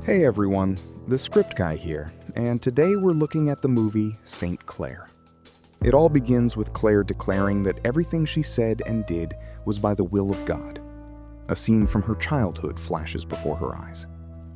Hey everyone, the Script Guy here, and today we're looking at the movie St. Clair. It all begins with Claire declaring that everything she said and did was by the will of God. A scene from her childhood flashes before her eyes.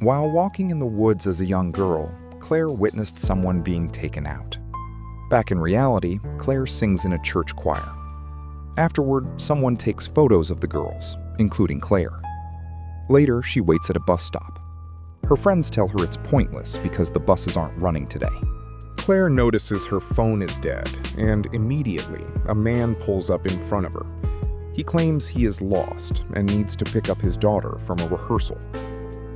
While walking in the woods as a young girl, Claire witnessed someone being taken out. Back in reality, Claire sings in a church choir. Afterward, someone takes photos of the girls, including Claire. Later, she waits at a bus stop. Her friends tell her it's pointless because the buses aren't running today. Claire notices her phone is dead, and immediately, a man pulls up in front of her. He claims he is lost and needs to pick up his daughter from a rehearsal.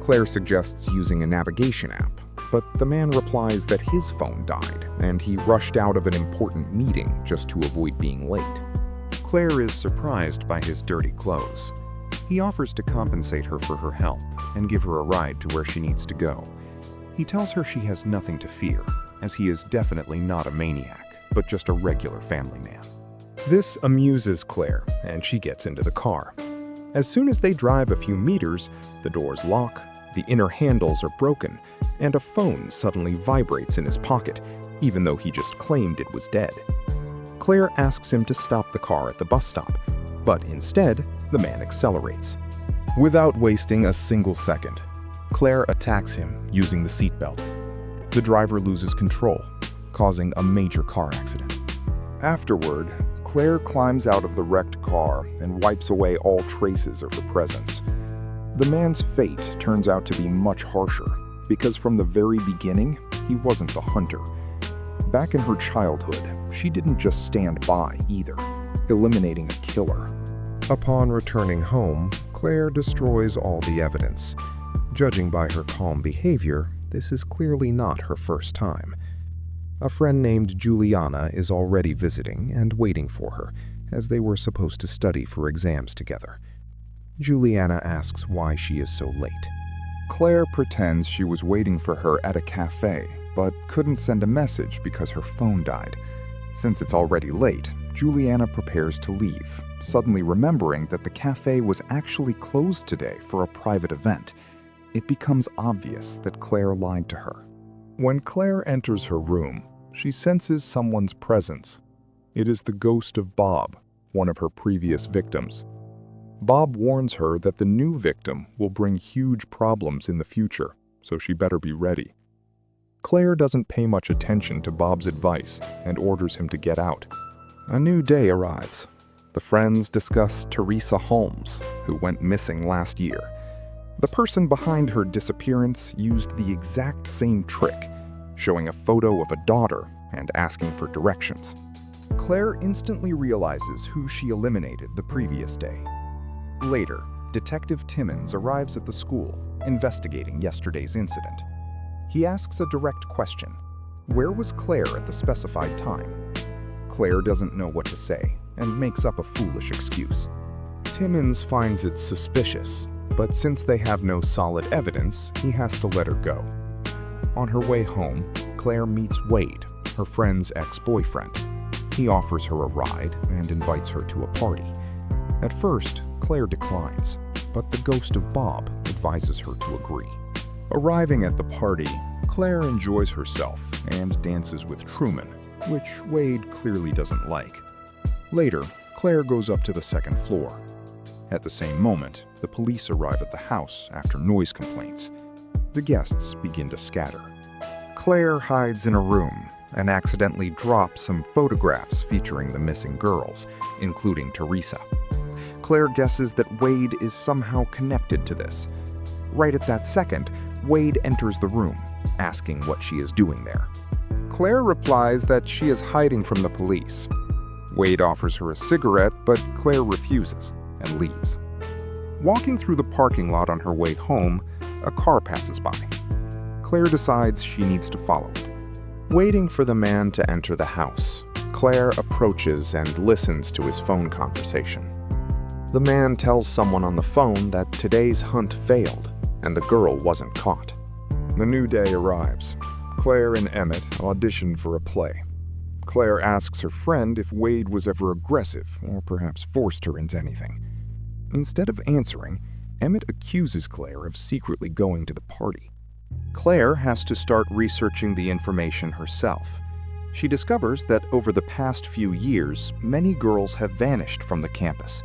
Claire suggests using a navigation app, but the man replies that his phone died and he rushed out of an important meeting just to avoid being late. Claire is surprised by his dirty clothes. He offers to compensate her for her help and give her a ride to where she needs to go. He tells her she has nothing to fear, as he is definitely not a maniac, but just a regular family man. This amuses Claire, and she gets into the car. As soon as they drive a few meters, the doors lock, the inner handles are broken, and a phone suddenly vibrates in his pocket, even though he just claimed it was dead. Claire asks him to stop the car at the bus stop, but instead, the man accelerates. Without wasting a single second, Claire attacks him using the seatbelt. The driver loses control, causing a major car accident. Afterward, Claire climbs out of the wrecked car and wipes away all traces of her presence. The man's fate turns out to be much harsher, because from the very beginning, he wasn't the hunter. Back in her childhood, she didn't just stand by either, eliminating a killer. Upon returning home, Claire destroys all the evidence. Judging by her calm behavior, this is clearly not her first time. A friend named Juliana is already visiting and waiting for her, as they were supposed to study for exams together. Juliana asks why she is so late. Claire pretends she was waiting for her at a cafe, but couldn't send a message because her phone died. Since it's already late, Juliana prepares to leave, suddenly remembering that the cafe was actually closed today for a private event. It becomes obvious that Claire lied to her. When Claire enters her room, she senses someone's presence. It is the ghost of Bob, one of her previous victims. Bob warns her that the new victim will bring huge problems in the future, so she better be ready. Claire doesn't pay much attention to Bob's advice and orders him to get out. A new day arrives. The friends discuss Teresa Holmes, who went missing last year. The person behind her disappearance used the exact same trick, showing a photo of a daughter and asking for directions. Claire instantly realizes who she eliminated the previous day. Later, Detective Timmons arrives at the school, investigating yesterday's incident. He asks a direct question. Where was Claire at the specified time? Claire doesn't know what to say and makes up a foolish excuse. Timmons finds it suspicious, but since they have no solid evidence, he has to let her go. On her way home, Claire meets Wade, her friend's ex-boyfriend. He offers her a ride and invites her to a party. At first, Claire declines, but the ghost of Bob advises her to agree. Arriving at the party, Claire enjoys herself and dances with Truman, which Wade clearly doesn't like. Later, Claire goes up to the second floor. At the same moment, the police arrive at the house after noise complaints. The guests begin to scatter. Claire hides in a room and accidentally drops some photographs featuring the missing girls, including Teresa. Claire guesses that Wade is somehow connected to this. Right at that second, Wade enters the room, asking what she is doing there. Claire replies that she is hiding from the police. Wade offers her a cigarette, but Claire refuses and leaves. Walking through the parking lot on her way home, a car passes by. Claire decides she needs to follow it. Waiting for the man to enter the house, Claire approaches and listens to his phone conversation. The man tells someone on the phone that today's hunt failed and the girl wasn't caught. The new day arrives. Claire and Emmett audition for a play. Claire asks her friend if Wade was ever aggressive or perhaps forced her into anything. Instead of answering, Emmett accuses Claire of secretly going to the party. Claire has to start researching the information herself. She discovers that over the past few years, many girls have vanished from the campus.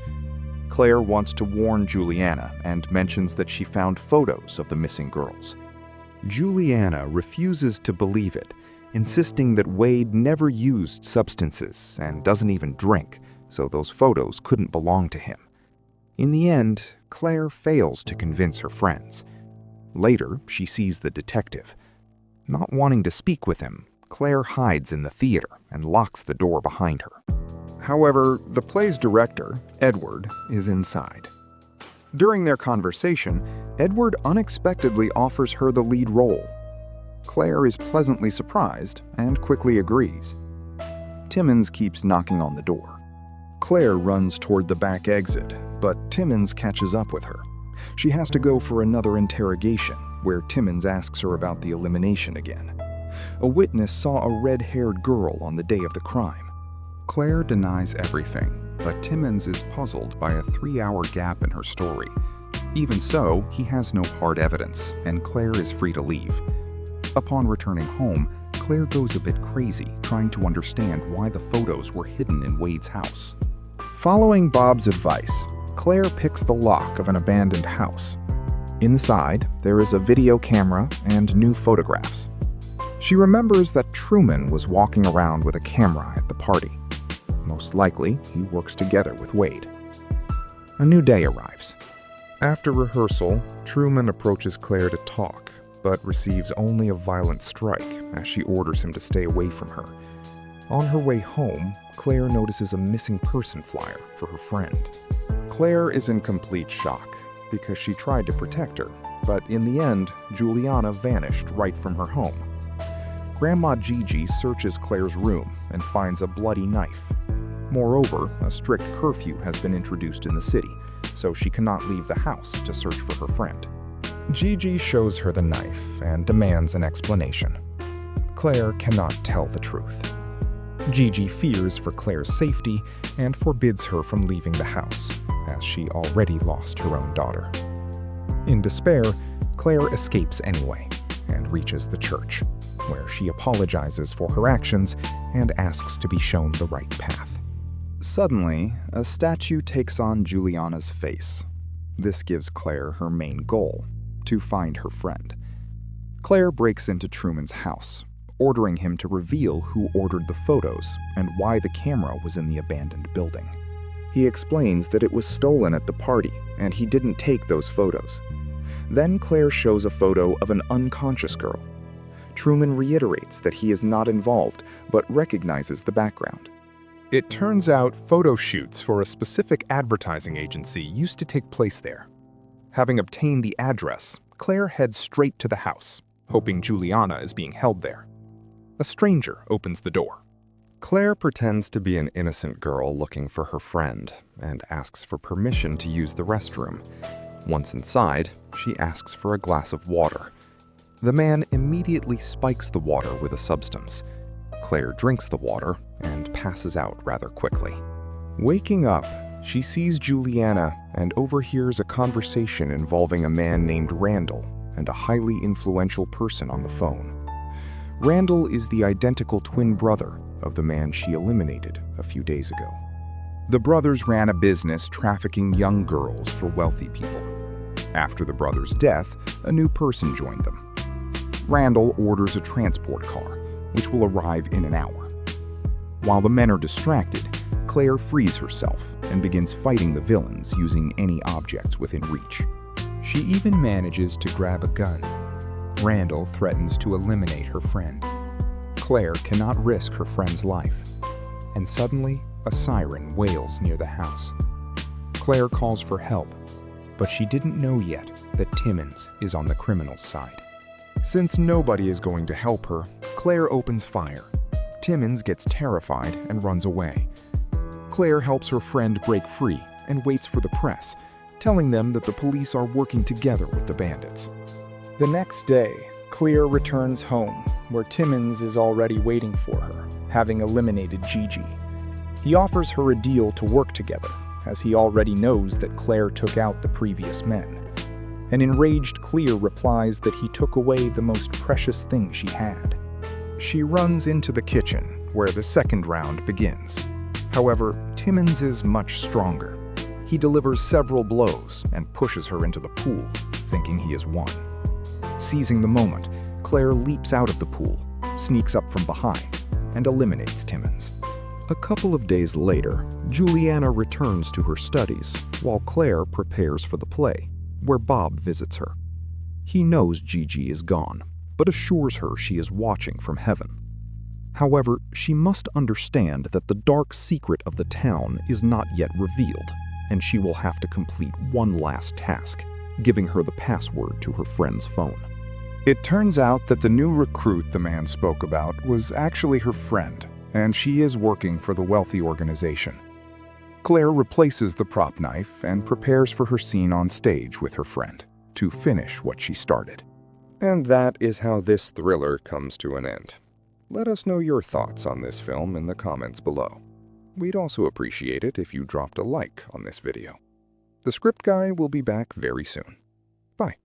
Claire wants to warn Juliana and mentions that she found photos of the missing girls. Juliana refuses to believe it, insisting that Wade never used substances and doesn't even drink, so those photos couldn't belong to him. In the end, Claire fails to convince her friends. Later, she sees the detective. Not wanting to speak with him, Claire hides in the theater and locks the door behind her. However, the play's director, Edward, is inside. During their conversation, Edward unexpectedly offers her the lead role. Claire is pleasantly surprised and quickly agrees. Timmons keeps knocking on the door. Claire runs toward the back exit, but Timmons catches up with her. She has to go for another interrogation, where Timmons asks her about the elimination again. A witness saw a red-haired girl on the day of the crime. Claire denies everything, but Timmons is puzzled by a 3-hour gap in her story. Even so, he has no hard evidence, and Claire is free to leave. Upon returning home, Claire goes a bit crazy, trying to understand why the photos were hidden in Wade's house. Following Bob's advice, Claire picks the lock of an abandoned house. Inside, there is a video camera and new photographs. She remembers that Truman was walking around with a camera at the party. Most likely, he works together with Wade. A new day arrives. After rehearsal, Truman approaches Claire to talk, but receives only a violent strike as she orders him to stay away from her. On her way home, Claire notices a missing person flyer for her friend. Claire is in complete shock because she tried to protect her, but in the end, Juliana vanished right from her home. Grandma Gigi searches Claire's room and finds a bloody knife. Moreover, a strict curfew has been introduced in the city, so she cannot leave the house to search for her friend. Gigi shows her the knife and demands an explanation. Claire cannot tell the truth. Gigi fears for Claire's safety and forbids her from leaving the house, as she already lost her own daughter. In despair, Claire escapes anyway and reaches the church, where she apologizes for her actions and asks to be shown the right path. Suddenly, a statue takes on Juliana's face. This gives Claire her main goal, to find her friend. Claire breaks into Truman's house, ordering him to reveal who ordered the photos and why the camera was in the abandoned building. He explains that it was stolen at the party and he didn't take those photos. Then Claire shows a photo of an unconscious girl. Truman reiterates that he is not involved, but recognizes the background. It turns out photo shoots for a specific advertising agency used to take place there. Having obtained the address, Claire heads straight to the house, hoping Juliana is being held there. A stranger opens the door. Claire pretends to be an innocent girl looking for her friend and asks for permission to use the restroom. Once inside, she asks for a glass of water. The man immediately spikes the water with a substance. Claire drinks the water and passes out rather quickly. Waking up, she sees Juliana and overhears a conversation involving a man named Randall and a highly influential person on the phone. Randall is the identical twin brother of the man she eliminated a few days ago. The brothers ran a business trafficking young girls for wealthy people. After the brothers' death, a new person joined them. Randall orders a transport car, which will arrive in an hour. While the men are distracted, Claire frees herself and begins fighting the villains using any objects within reach. She even manages to grab a gun. Randall threatens to eliminate her friend. Claire cannot risk her friend's life, and suddenly a siren wails near the house. Claire calls for help, but she didn't know yet that Timmons is on the criminal's side. Since nobody is going to help her, Claire opens fire. Timmons gets terrified and runs away. Claire helps her friend break free and waits for the press, telling them that the police are working together with the bandits. The next day, Claire returns home, where Timmons is already waiting for her, having eliminated Gigi. He offers her a deal to work together, as he already knows that Claire took out the previous men. An enraged Clear replies that he took away the most precious thing she had. She runs into the kitchen, where the second round begins. However, Timmons is much stronger. He delivers several blows and pushes her into the pool, thinking he has won. Seizing the moment, Claire leaps out of the pool, sneaks up from behind, and eliminates Timmons. A couple of days later, Juliana returns to her studies, while Claire prepares for the play, where Bob visits her. He knows Gigi is gone, but assures her she is watching from heaven. However, she must understand that the dark secret of the town is not yet revealed, and she will have to complete one last task, giving her the password to her friend's phone. It turns out that the new recruit the man spoke about was actually her friend, and she is working for the wealthy organization. Claire replaces the prop knife and prepares for her scene on stage with her friend, to finish what she started. And that is how this thriller comes to an end. Let us know your thoughts on this film in the comments below. We'd also appreciate it if you dropped a like on this video. The Script Guy will be back very soon. Bye.